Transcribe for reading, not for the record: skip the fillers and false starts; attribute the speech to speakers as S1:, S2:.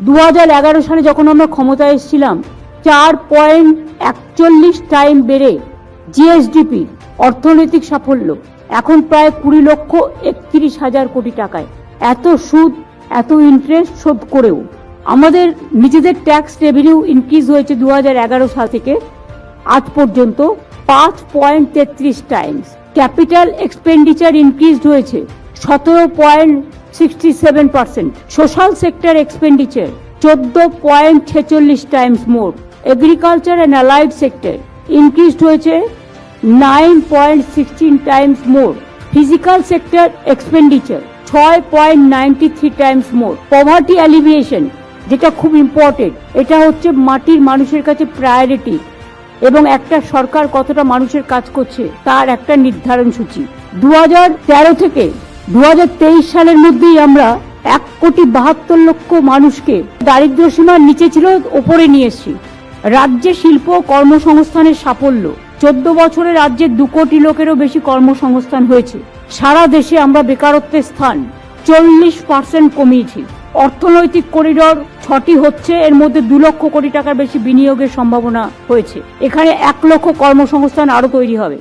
S1: 2011 সালে যখন আমরা ক্ষমতায় এসেছিলাম 4.41 টাইম বেড়ে জিএসডিপি অর্থনৈতিক সাফল্য এখন প্রায় 20,31,000 কোটি টাকায়। এত সুদ, এত ইন্টারেস্ট শোধ করেও আমাদের নিজেদের ট্যাক্স রেভিনিউ ইনক্রিজ হয়েছে 2011 সাল থেকে আজ পর্যন্ত 5.33 টাইমস। ক্যাপিটাল এক্সপেন্ডিচার ইনক্রিজ হয়েছে 17.67%। Social sector expenditure 14.46 times more. Agriculture and allied sector increased হয়েছে 9.16 times more. Physical sector expenditure 6.93 times more. Poverty অ্যালিভিয়েশন, যেটা খুব ইম্পর্টেন্ট, এটা হচ্ছে মাটির মানুষের কাছে প্রায়োরিটি এবং একটা সরকার কতটা মানুষের কাজ করছে তার একটা নির্ধারণ সূচি। 2013 থেকে 2023 সালের মধ্যেই আমরা 1,72,00,000 মানুষকে দারিদ্র সীমার নিচে ছিল ওপরে নিয়ে এসেছি। রাজ্যে শিল্প কর্মসংস্থানের সাফল্য, 14 বছরে রাজ্যে 2 কোটি লোকেরও বেশি কর্মসংস্থান হয়েছে। সারা দেশে আমরা বেকারত্বের স্থান 40% কমিয়েছি। অর্থনৈতিক করিডোর 6টি হচ্ছে, এর মধ্যে 2 লক্ষ কোটি টাকার বেশি বিনিয়োগের সম্ভাবনা হয়েছে। এখানে 1 লক্ষ কর্মসংস্থান আরো তৈরি হবে।